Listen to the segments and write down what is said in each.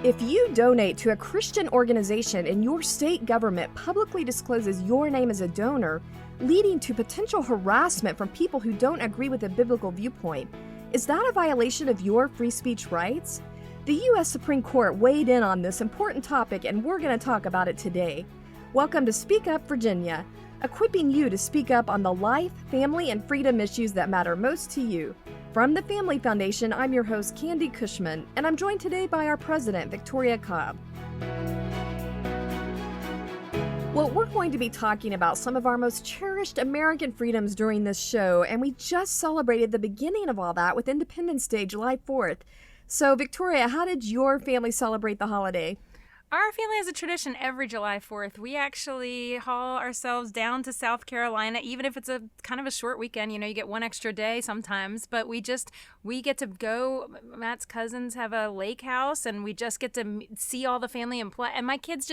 If you donate to a Christian organization and your state government publicly discloses your name as a donor, leading to potential harassment from people who don't agree with a biblical viewpoint, is that a violation of your free speech rights? The U.S. Supreme Court weighed in on this important topic, and we're going to talk about it today. Welcome to Speak Up Virginia, equipping you to speak up on the life, family, and freedom issues that matter most to you. From the Family Foundation, I'm your host, Candy Cushman, and I'm joined today by our president, Victoria Cobb. Well, we're going to be talking about some of our most cherished American freedoms during this show, and we just celebrated the beginning of all that with Independence Day, July 4th. So, Victoria, how did your family celebrate the holiday? Our family has a tradition every July 4th. We actually haul ourselves down to South Carolina, even if it's a kind of a short weekend. You know, you get one extra day sometimes, but we get to go. Matt's cousins have a lake house, and we just get to see all the family and play. And my kids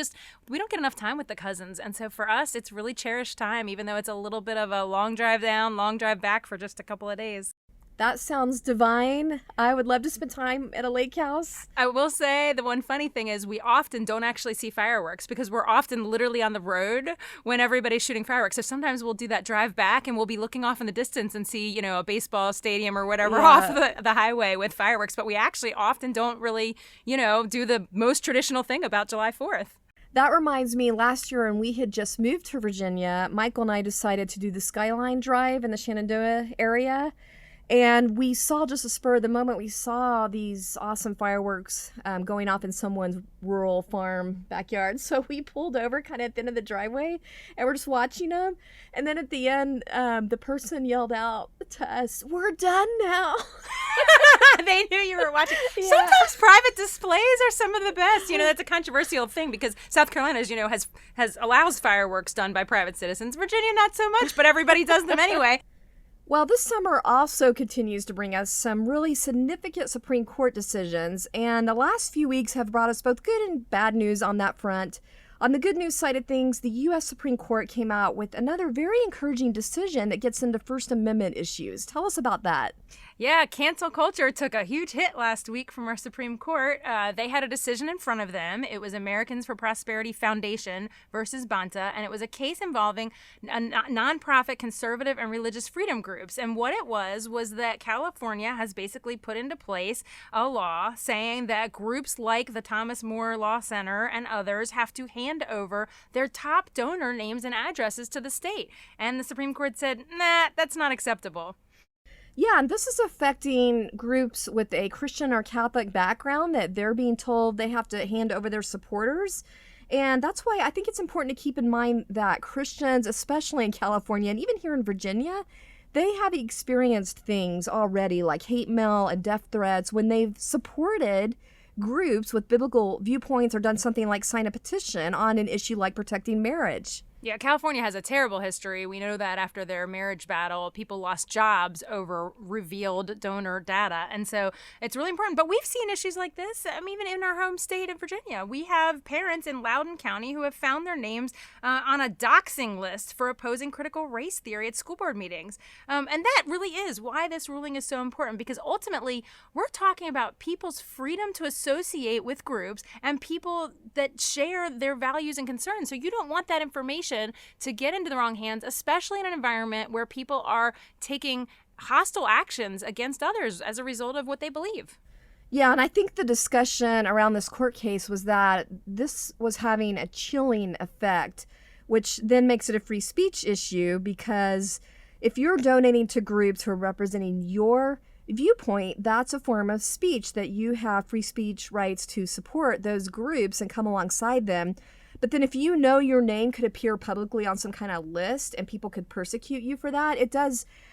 we don't get enough time with the cousins. And so for us, it's really cherished time, even though it's a little bit of a long drive down, long drive back for just a couple of days. That sounds divine. I would love to spend time at a lake house. I will say the one funny thing is we often don't actually see fireworks because we're often literally on the road when everybody's shooting fireworks. So sometimes we'll do that drive back and we'll be looking off in the distance and see, a baseball stadium or whatever off the highway with fireworks. But we actually often don't really, do the most traditional thing about July 4th. That reminds me, last year when we had just moved to Virginia, Michael and I decided to do the Skyline Drive in the Shenandoah area. And we saw just a spur of the moment, we saw these awesome fireworks going off in someone's rural farm backyard. So we pulled over kind of at the end of the driveway and we're just watching them. And then at the end, the person yelled out to us, "We're done now." They knew you were watching. Yeah. Sometimes private displays are some of the best. That's a controversial thing because South Carolina, has allows fireworks done by private citizens. Virginia, not so much, but everybody does them anyway. Well, this summer also continues to bring us some really significant Supreme Court decisions, and the last few weeks have brought us both good and bad news on that front. On the good news side of things, the U.S. Supreme Court came out with another very encouraging decision that gets into First Amendment issues. Tell us about that. Yeah, cancel culture took a huge hit last week from our Supreme Court. They had a decision in front of them. It was Americans for Prosperity Foundation versus Banta, and it was a case involving nonprofit conservative and religious freedom groups. And what it was that California has basically put into place a law saying that groups like the Thomas More Law Center and others have to hand over their top donor names and addresses to the state. And the Supreme Court said, nah, that's not acceptable. Yeah, and this is affecting groups with a Christian or Catholic background that they're being told they have to hand over their supporters. And that's why I think it's important to keep in mind that Christians, especially in California and even here in Virginia, they have experienced things already like hate mail and death threats when they've supported groups with biblical viewpoints or done something like sign a petition on an issue like protecting marriage. Yeah, California has a terrible history. We know that after their marriage battle, people lost jobs over revealed donor data. And so it's really important. But we've seen issues like this, even in our home state of Virginia. We have parents in Loudoun County who have found their names on a doxing list for opposing critical race theory at school board meetings. And that really is why this ruling is so important, because ultimately we're talking about people's freedom to associate with groups and people that share their values and concerns. So you don't want that information to get into the wrong hands, especially in an environment where people are taking hostile actions against others as a result of what they believe. Yeah, and I think the discussion around this court case was that this was having a chilling effect, which then makes it a free speech issue, because if you're donating to groups who are representing your viewpoint, that's a form of speech that you have free speech rights to support those groups and come alongside them. But then if you know your name could appear publicly on some kind of list and people could persecute you for that,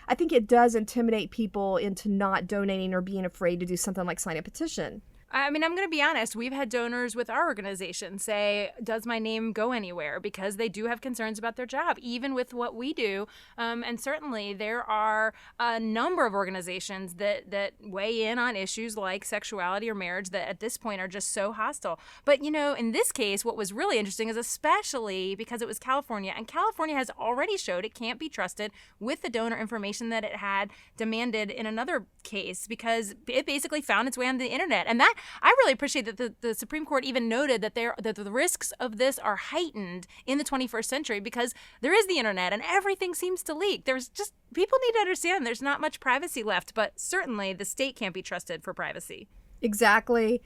I think it does intimidate people into not donating or being afraid to do something like sign a petition. I'm going to be honest. We've had donors with our organization say, does my name go anywhere? Because they do have concerns about their job, even with what we do. And certainly there are a number of organizations that weigh in on issues like sexuality or marriage that at this point are just so hostile. But, in this case, what was really interesting is especially because it was California, and California has already showed it can't be trusted with the donor information that it had demanded in another case because it basically found its way on the internet. And that I really appreciate that the Supreme Court even noted that the risks of this are heightened in the 21st century because there is the internet and everything seems to leak. There's just, people need to understand there's not much privacy left, but certainly the state can't be trusted for privacy. Exactly.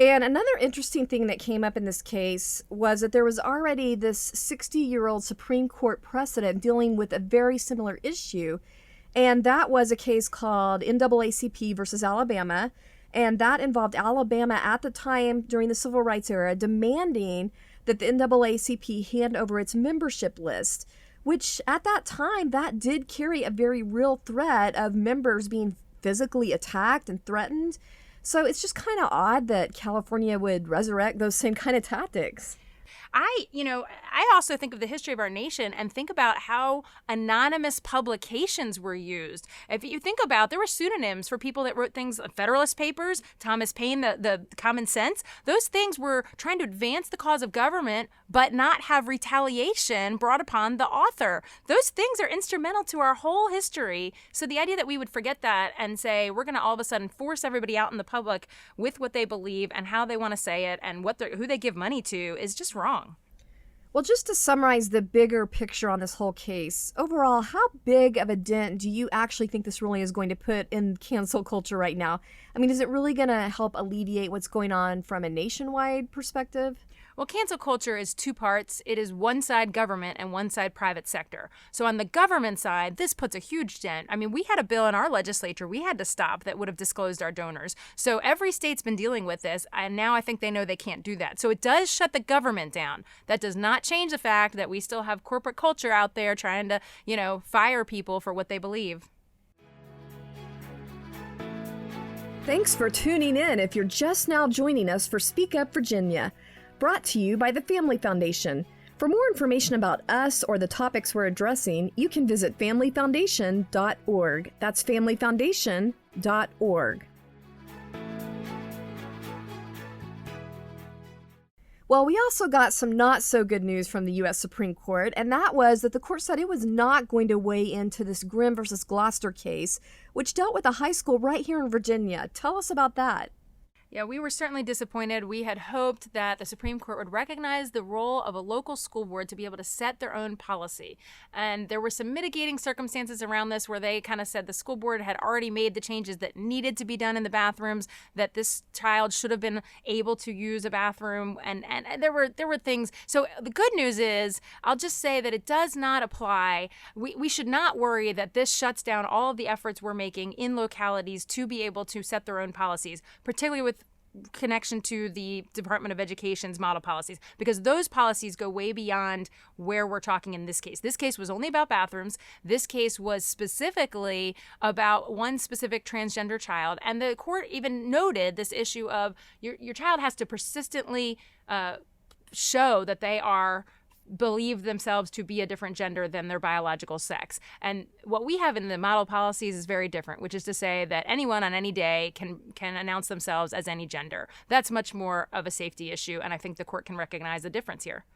And another interesting thing that came up in this case was that there was already this 60-year-old Supreme Court precedent dealing with a very similar issue. And that was a case called NAACP versus Alabama. And that involved Alabama at the time during the Civil Rights era demanding that the NAACP hand over its membership list, which at that time, that did carry a very real threat of members being physically attacked and threatened. So it's just kind of odd that California would resurrect those same kind of tactics. I also think of the history of our nation and think about how anonymous publications were used. If you think about, there were pseudonyms for people that wrote things, Federalist Papers, Thomas Paine, the Common Sense. Those things were trying to advance the cause of government, but not have retaliation brought upon the author. Those things are instrumental to our whole history. So the idea that we would forget that and say we're going to all of a sudden force everybody out in the public with what they believe and how they want to say it and who they give money to is just wrong. Well, just to summarize the bigger picture on this whole case, overall, how big of a dent do you actually think this ruling is going to put in cancel culture right now? I mean, is it really going to help alleviate what's going on from a nationwide perspective? Well, cancel culture is two parts. It is one side government and one side private sector. So on the government side, this puts a huge dent. I mean, we had a bill in our legislature we had to stop that would have disclosed our donors. So every state's been dealing with this, and now I think they know they can't do that. So it does shut the government down. That does not change the fact that we still have corporate culture out there trying to, fire people for what they believe. Thanks for tuning in if you're just now joining us for Speak Up Virginia, brought to you by the Family Foundation. For more information about us or the topics we're addressing, you can visit familyfoundation.org. That's familyfoundation.org. Well, we also got some not so good news from the U.S. Supreme Court, and that was that the court said it was not going to weigh into this Grimm versus Gloucester case, which dealt with a high school right here in Virginia. Tell us about that. Yeah, we were certainly disappointed. We had hoped that the Supreme Court would recognize the role of a local school board to be able to set their own policy. And there were some mitigating circumstances around this where they kind of said the school board had already made the changes that needed to be done in the bathrooms, that this child should have been able to use a bathroom. And there were things. So the good news is, I'll just say that it does not apply. We should not worry that this shuts down all of the efforts we're making in localities to be able to set their own policies, particularly with connection to the Department of Education's model policies, because those policies go way beyond where we're talking in this case. This case was only about bathrooms. This case was specifically about one specific transgender child. And the court even noted this issue of your child has to persistently show that they believe themselves to be a different gender than their biological sex. And what we have in the model policies is very different, which is to say that anyone on any day can announce themselves as any gender. That's much more of a safety issue, and I think the court can recognize the difference here.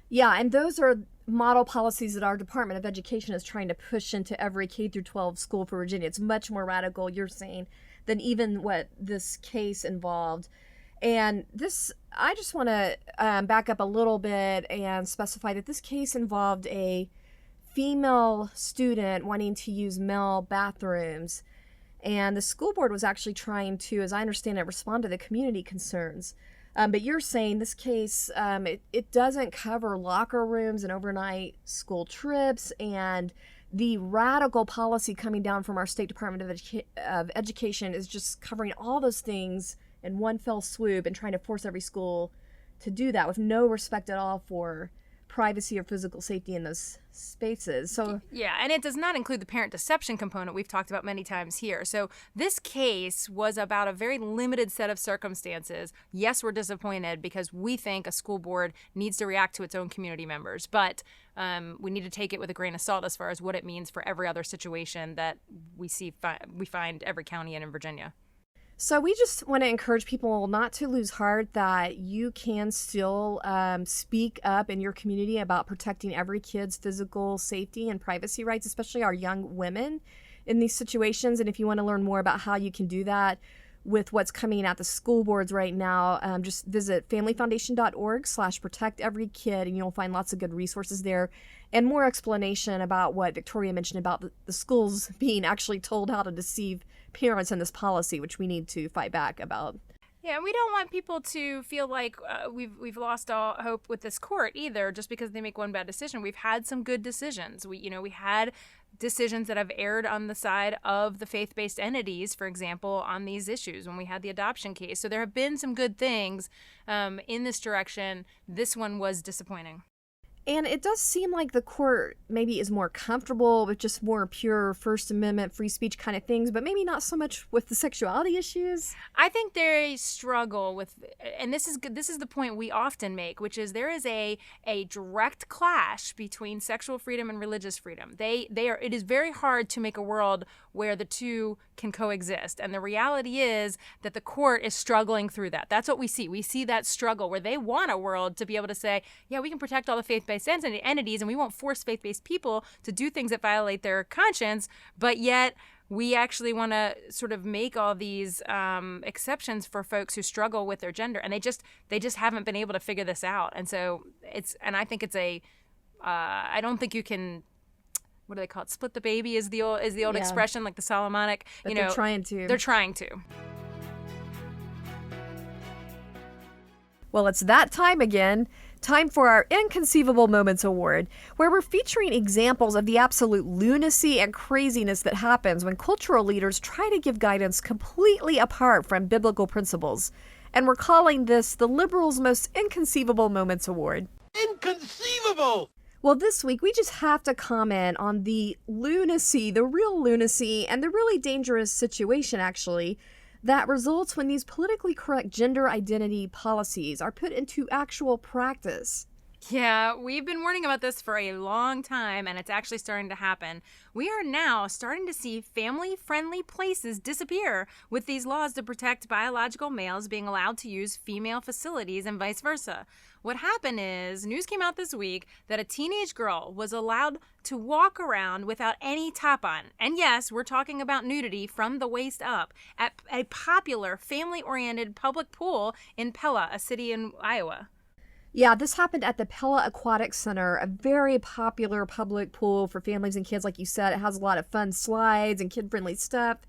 Yeah, and those are model policies that our Department of Education is trying to push into every K-12 school for Virginia. It's much more radical, you're saying, than even what this case involved. And this, I just want to back up a little bit and specify that this case involved a female student wanting to use male bathrooms. And the school board was actually trying to, as I understand it, respond to the community concerns. But you're saying this case, it doesn't cover locker rooms and overnight school trips, and the radical policy coming down from our State Department of Education is just covering all those things in one fell swoop and trying to force every school to do that with no respect at all for privacy or physical safety in those spaces. So yeah, and it does not include the parent deception component we've talked about many times here. So this case was about a very limited set of circumstances. Yes, we're disappointed because we think a school board needs to react to its own community members, but we need to take it with a grain of salt as far as what it means for every other situation that we find every county in Virginia. So we just want to encourage people not to lose heart that you can still speak up in your community about protecting every kid's physical safety and privacy rights, especially our young women in these situations. And if you want to learn more about how you can do that, with what's coming at the school boards right now, just visit familyfoundation.org/protecteverykid, and you'll find lots of good resources there and more explanation about what Victoria mentioned about the schools being actually told how to deceive parents in this policy, which we need to fight back about. Yeah, and we don't want people to feel like we've lost all hope with this court either, just because they make one bad decision. We've had some good decisions. We had decisions that have erred on the side of the faith-based entities, for example, on these issues when we had the adoption case. So there have been some good things in this direction. This one was disappointing. And it does seem like the court maybe is more comfortable with just more pure First Amendment free speech kind of things, but maybe not so much with the sexuality issues. I think they struggle with, and this is the point we often make, which is there is a direct clash between sexual freedom and religious freedom. It is very hard to make a world where the two can coexist. And the reality is that the court is struggling through that. That's what we see. We see that struggle where they want a world to be able to say, yeah, we can protect all the faith-based entities and we won't force faith-based people to do things that violate their conscience, but yet we actually want to sort of make all these exceptions for folks who struggle with their gender, and they just haven't been able to figure this out. And so I think it's I don't think you can, what do they call it? Split the baby is the old expression, like the Solomonic. But they're trying to. They're trying to. Well, it's that time again. Time for our Inconceivable Moments Award, where we're featuring examples of the absolute lunacy and craziness that happens when cultural leaders try to give guidance completely apart from biblical principles. And we're calling this the Liberals' Most Inconceivable Moments Award. Inconceivable! Well, this week we just have to comment on the lunacy, the real lunacy, and the really dangerous situation, actually, that results when these politically correct gender identity policies are put into actual practice. Yeah, we've been warning about this for a long time, and it's actually starting to happen. We are now starting to see family-friendly places disappear with these laws to protect biological males being allowed to use female facilities and vice versa. What happened is, news came out this week that a teenage girl was allowed to walk around without any top on. And yes, we're talking about nudity from the waist up at a popular family-oriented public pool in Pella, a city in Iowa. Yeah, this happened at the Pella Aquatic Center, a very popular public pool for families and kids. Like you said, it has a lot of fun slides and kid-friendly stuff.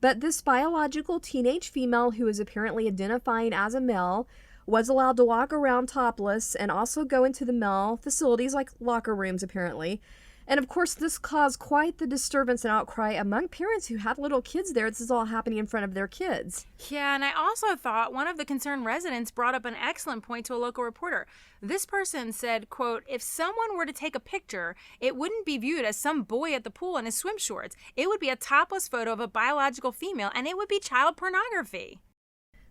But this biological teenage female, who is apparently identifying as a male, was allowed to walk around topless and also go into the male facilities like locker rooms, apparently. And of course, this caused quite the disturbance and outcry among parents who had little kids there. This is all happening in front of their kids. Yeah, and I also thought one of the concerned residents brought up an excellent point to a local reporter. This person said, quote, if someone were to take a picture, it wouldn't be viewed as some boy at the pool in his swim shorts. It would be a topless photo of a biological female, and it would be child pornography.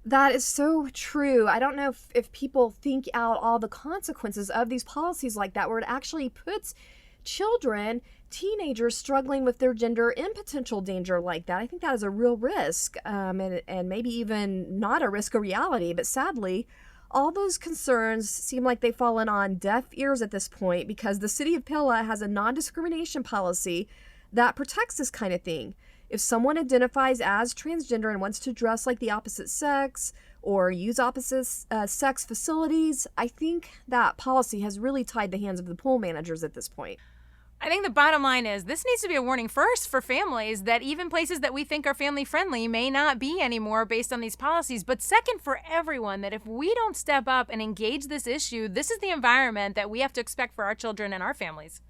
That is so true. I don't know if people think out all the consequences of these policies like that, where it actually puts children, teenagers struggling with their gender in potential danger like that. I think that is a real risk, and maybe even not a risk, a reality. But sadly, all those concerns seem like they've fallen on deaf ears at this point, because the city of Pella has a non-discrimination policy that protects this kind of thing. If someone identifies as transgender and wants to dress like the opposite sex or use opposite sex facilities, I think that policy has really tied the hands of the pool managers at this point. I think the bottom line is this needs to be a warning first for families that even places that we think are family friendly may not be anymore based on these policies. But second, for everyone, that if we don't step up and engage this issue, this is the environment that we have to expect for our children and our families.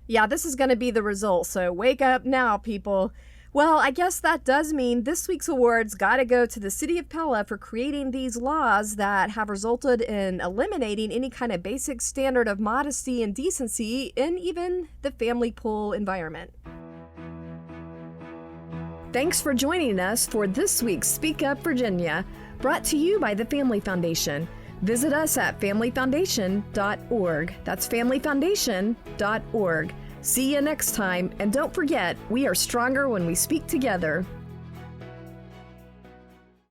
Yeah, this is going to be the result. So wake up now, people. Well, I guess that does mean this week's awards got to go to the city of Pella for creating these laws that have resulted in eliminating any kind of basic standard of modesty and decency in even the family pool environment. Thanks for joining us for this week's Speak Up Virginia, brought to you by the Family Foundation. Visit us at familyfoundation.org. That's familyfoundation.org. See you next time, and don't forget, we are stronger when we speak together.